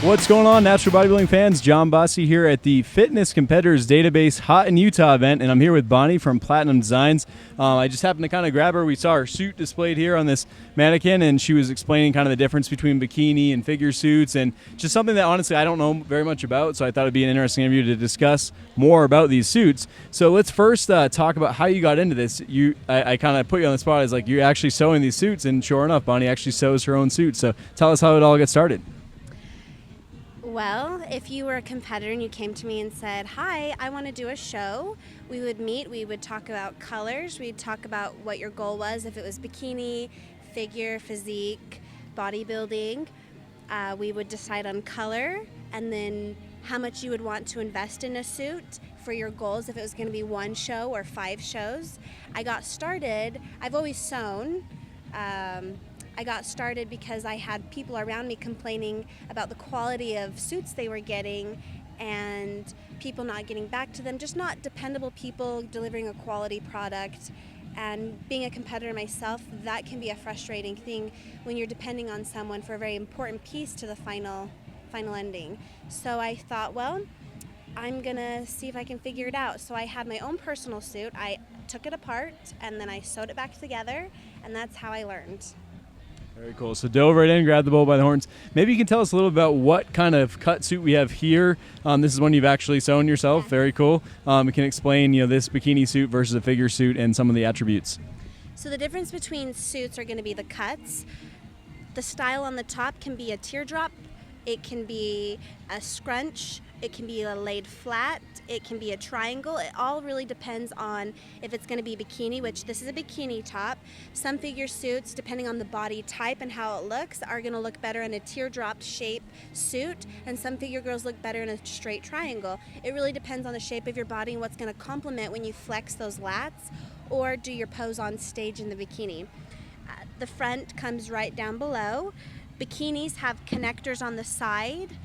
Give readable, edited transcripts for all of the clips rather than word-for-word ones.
What's going on, natural bodybuilding fans? John Bossi here at the Fitness Competitors Database Hot in Utah event, and I'm here with Bonnie from Platinum Designs. I just happened to kind of grab her. We saw her suit displayed here on this mannequin, and she was explaining kind of the difference between bikini and figure suits, and just something that honestly I don't know very much about, so I thought it'd be an interesting interview to discuss more about these suits. So let's first talk about how you got into this. I kind of put you on the spot as like you're actually sewing these suits, and sure enough, Bonnie actually sews her own suit. So tell us how it all got started. Well, if you were a competitor and you came to me and said, hi, I want to do a show, we would meet, we would talk about colors, we'd talk about what your goal was, if it was bikini, figure, physique, bodybuilding. We would decide on color and then how much you would want to invest in a suit for your goals, if it was going to be one show or 5 shows. I got started, I've always sewn. I got started because I had people around me complaining about the quality of suits they were getting and people not getting back to them, just not dependable people delivering a quality product. And being a competitor myself, that can be a frustrating thing when you're depending on someone for a very important piece to the final ending. So I thought, well, I'm gonna see if I can figure it out. So I had my own personal suit, I took it apart and then I sewed it back together, and that's how I learned. Very cool. So dove right in, grabbed the bull by the horns. Maybe you can tell us a little about what kind of cut suit we have here. This is one you've actually sewn yourself. Yeah. Very cool. We can explain, this bikini suit versus a figure suit and some of the attributes. So the difference between suits are going to be the cuts. The style on the top can be a teardrop. It can be a scrunch. It can be a laid flat. It can be a triangle. It all really depends on if it's going to be bikini, which this is a bikini top. Some figure suits, depending on the body type and how it looks, are going to look better in a teardrop shape suit, and some figure girls look better in a straight triangle. It really depends on the shape of your body and what's going to complement when you flex those lats or do your pose on stage in the bikini. The front comes right down below. Bikinis have connectors on the side.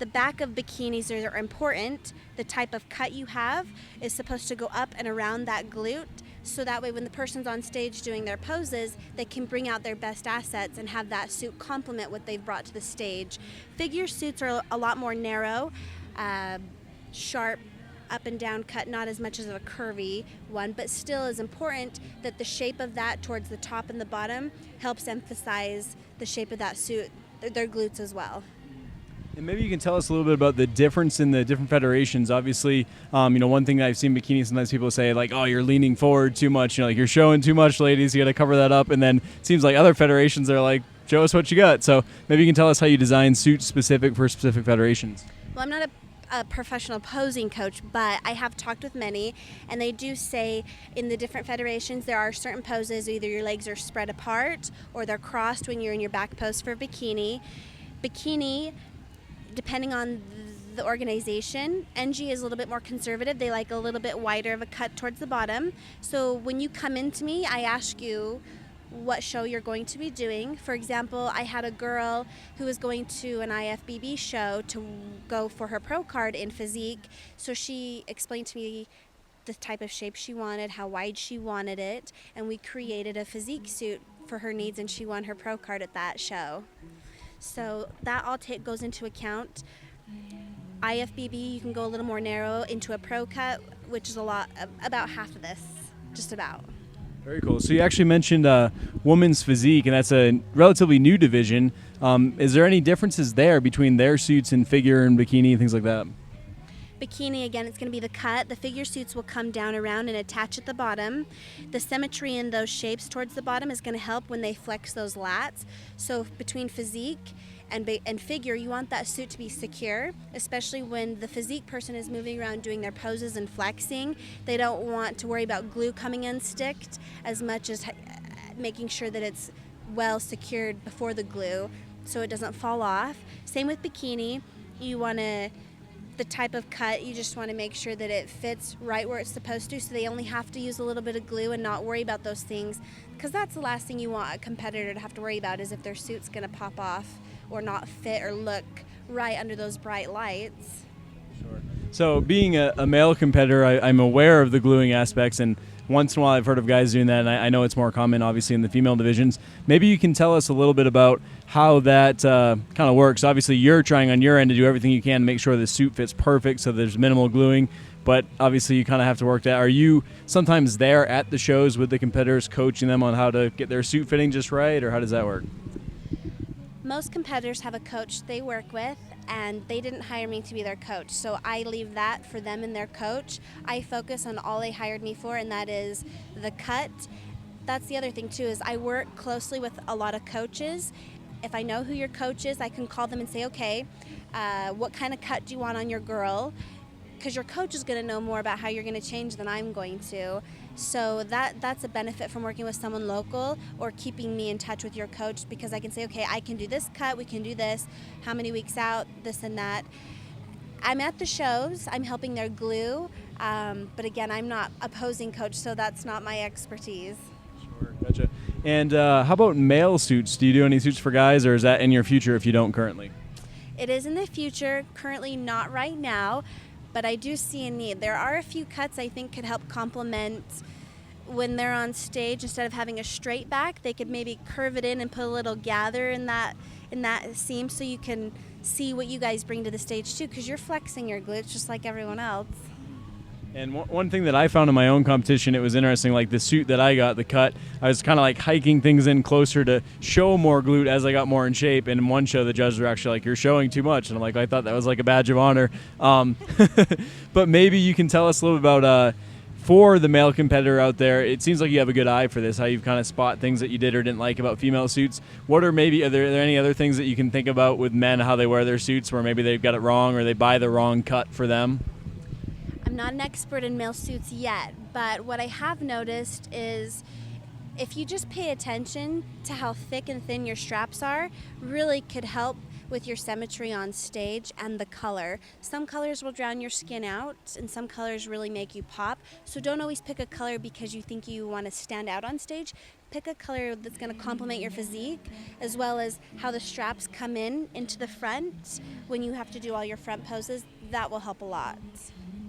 The back of bikinis are important. The type of cut you have is supposed to go up and around that glute, so that way when the person's on stage doing their poses, they can bring out their best assets and have that suit complement what they've brought to the stage. Figure suits are a lot more narrow, sharp, up and down cut, not as much as a curvy one, but still is important that the shape of that towards the top and the bottom helps emphasize the shape of that suit, their glutes as well. And maybe you can tell us a little bit about the difference in the different federations. Obviously, one thing that I've seen bikini, sometimes people say like, oh, you're leaning forward too much, like you're showing too much, ladies, you got to cover that up. And then it seems like other federations are like, show us what you got. So maybe you can tell us how you design suits specific for specific federations. Well, I'm not a professional posing coach, but I have talked with many, and they do say in the different federations there are certain poses, either your legs are spread apart or they're crossed when you're in your back pose for bikini. Bikini, depending on the organization, NG is a little bit more conservative. They like a little bit wider of a cut towards the bottom. So when you come into me, I ask you what show you're going to be doing. For example, I had a girl who was going to an IFBB show to go for her pro card in Physique. So she explained to me the type of shape she wanted, how wide she wanted it, and we created a Physique suit for her needs, and she won her pro card at that show. So that all goes into account. IFBB, you can go a little more narrow into a pro cut, which is about half of this, just about. Very cool. So you actually mentioned women's physique, and that's a relatively new division. Is there any differences there between their suits and figure and bikini and things like that? Bikini, again, it's going to be the cut. The figure suits will come down around and attach at the bottom. The symmetry in those shapes towards the bottom is going to help when they flex those lats. So between physique and figure, you want that suit to be secure, especially when the physique person is moving around doing their poses and flexing. They don't want to worry about glue coming unsticked as much as making sure that it's well secured before the glue so it doesn't fall off. Same with bikini. The type of cut, you just want to make sure that it fits right where it's supposed to, so they only have to use a little bit of glue and not worry about those things, because that's the last thing you want a competitor to have to worry about, is if their suit's going to pop off or not fit or look right under those bright lights. Sure. So being a male competitor, I'm aware of the gluing aspects, and once in a while I've heard of guys doing that, and I know it's more common, obviously, in the female divisions. Maybe you can tell us a little bit about how that kind of works. Obviously, you're trying on your end to do everything you can to make sure the suit fits perfect so there's minimal gluing, but obviously you kind of have to work that. Are you sometimes there at the shows with the competitors coaching them on how to get their suit fitting just right, or how does that work? Most competitors have a coach they work with, and they didn't hire me to be their coach, so I leave that for them and their coach. I focus on all they hired me for, and that is the cut. That's the other thing too, is I work closely with a lot of coaches. If I know who your coach is, I can call them and say, okay, what kind of cut do you want on your girl? Because your coach is going to know more about how you're going to change than I'm going to. So that's a benefit from working with someone local or keeping me in touch with your coach, because I can say, okay, I can do this cut, we can do this, how many weeks out, this and that. I'm at the shows, I'm helping their glue, but again, I'm not a posing coach, so that's not my expertise. Sure, gotcha. And how about male suits? Do you do any suits for guys, or is that in your future if you don't currently? It is in the future, currently not right now, but I do see a need. There are a few cuts I think could help complement when they're on stage. Instead of having a straight back, they could maybe curve it in and put a little gather in that seam, so you can see what you guys bring to the stage too, because you're flexing your glutes just like everyone else. And one thing that I found in my own competition, it was interesting, like the suit that I got, the cut, I was kind of like hiking things in closer to show more glute as I got more in shape. And in one show, the judges were actually like, you're showing too much. And I'm like, I thought that was like a badge of honor. But maybe you can tell us a little bit about, for the male competitor out there, it seems like you have a good eye for this, how you've kind of spot things that you did or didn't like about female suits. What are there any other things that you can think about with men, how they wear their suits, where maybe they've got it wrong or they buy the wrong cut for them? I'm not an expert in male suits yet, but what I have noticed is if you just pay attention to how thick and thin your straps are, really could help with your symmetry on stage and the color. Some colors will drown your skin out, and some colors really make you pop. So don't always pick a color because you think you want to stand out on stage. Pick a color that's going to complement your physique, as well as how the straps come into the front when you have to do all your front poses. That will help a lot.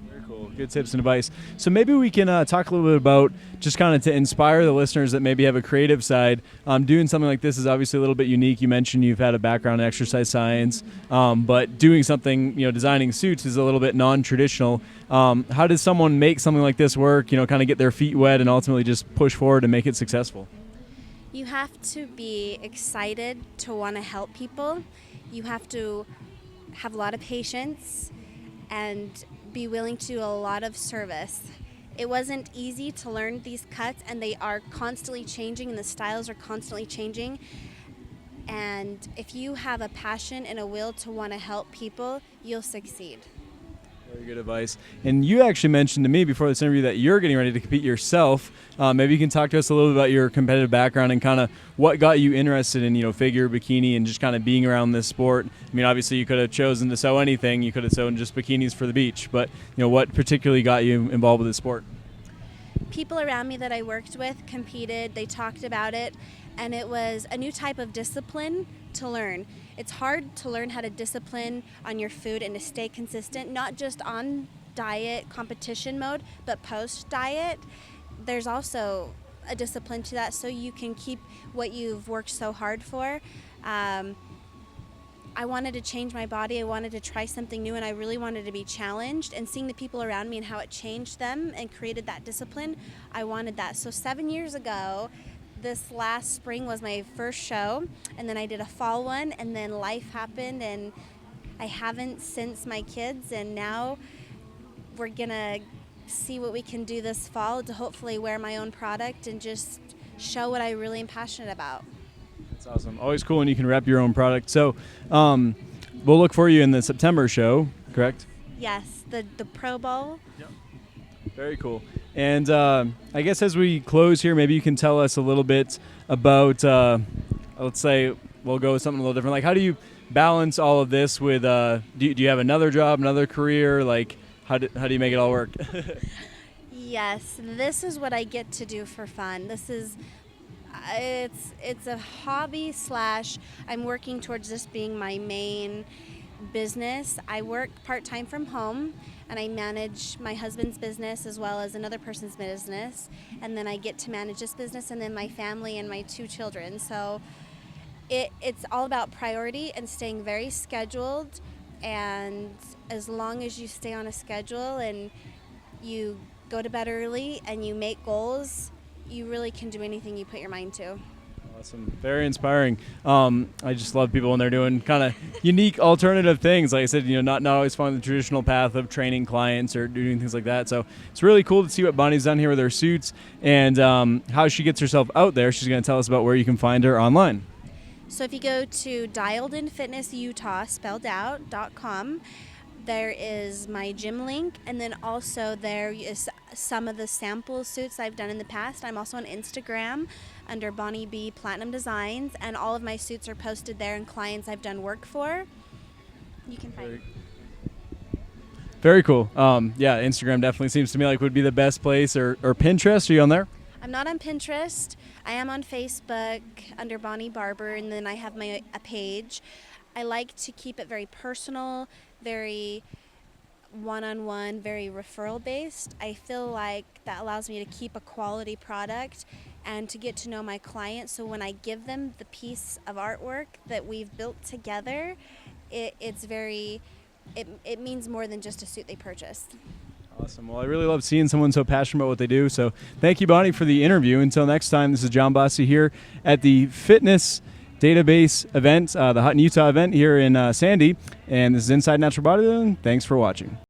Very cool. Good tips and advice. So maybe we can talk a little bit about, just kind of to inspire the listeners that maybe have a creative side. Doing something like this is obviously a little bit unique. You mentioned you've had a background in exercise science, but doing something, designing suits is a little bit non-traditional. How does someone make something like this work, kind of get their feet wet and ultimately just push forward and make it successful? You have to be excited to want to help people. You have to have a lot of patience and be willing to do a lot of service. It wasn't easy to learn these cuts, and they are constantly changing, and the styles are constantly changing. And if you have a passion and a will to want to help people, you'll succeed. Very good advice. And you actually mentioned to me before this interview that you're getting ready to compete yourself. Maybe you can talk to us a little bit about your competitive background and kind of what got you interested in, figure, bikini, and just kind of being around this sport. I mean, obviously you could have chosen to sew anything. You could have sewn just bikinis for the beach. But, what particularly got you involved with this sport? People around me that I worked with competed. They talked about it, and it was a new type of discipline to learn. It's hard to learn how to discipline on your food and to stay consistent, not just on diet competition mode, but post-diet. There's also a discipline to that, so you can keep what you've worked so hard for. I wanted to change my body. I wanted to try something new, and I really wanted to be challenged. And seeing the people around me and how it changed them and created that discipline, I wanted that. So 7 years ago, this last spring was my first show, and then I did a fall one, and then life happened, and I haven't since my kids, and now we're gonna see what we can do this fall to hopefully wear my own product and just show what I really am passionate about. That's awesome. Always cool when you can rep your own product. So we'll look for you in the September show, correct? Yes, the Pro Bowl. Yep. Very cool. And I guess as we close here, maybe you can tell us a little bit about, let's say, we'll go with something a little different. Like, how do you balance all of this with, do you have another job, another career? Like, how do you make it all work? Yes, this is what I get to do for fun. This is, it's a hobby / I'm working towards this being my main business. I work part-time from home, and I manage my husband's business as well as another person's business, and then I get to manage this business and then my family and my 2 children. So it's all about priority and staying very scheduled, and as long as you stay on a schedule and you go to bed early and you make goals, you really can do anything you put your mind to. Awesome. Very inspiring. I just love people when they're doing kind of unique alternative things. Like I said, not always following the traditional path of training clients or doing things like that. So it's really cool to see what Bonnie's done here with her suits and how she gets herself out there. She's going to tell us about where you can find her online. So if you go to dialedinfitnessutah, spelled out.com, there is my gym link, and then also there is some of the sample suits I've done in the past. I'm also on Instagram under Bonnie B Platinum Designs, and all of my suits are posted there and clients I've done work for. You can find it. Very cool. Yeah, Instagram definitely seems to me like would be the best place, or Pinterest. Are you on there? I'm not on Pinterest. I am on Facebook under Bonnie Barber, and then I have a page. I like to keep it very personal, very one-on-one, very referral-based. I feel like that allows me to keep a quality product and to get to know my clients. So when I give them the piece of artwork that we've built together, it means more than just a suit they purchased. Awesome. Well, I really love seeing someone so passionate about what they do. So thank you, Bonnie, for the interview. Until next time, this is John Bossy here at the Fitness Database event, the Hot in Utah event here in Sandy. And this is Inside Natural Bodybuilding. Thanks for watching.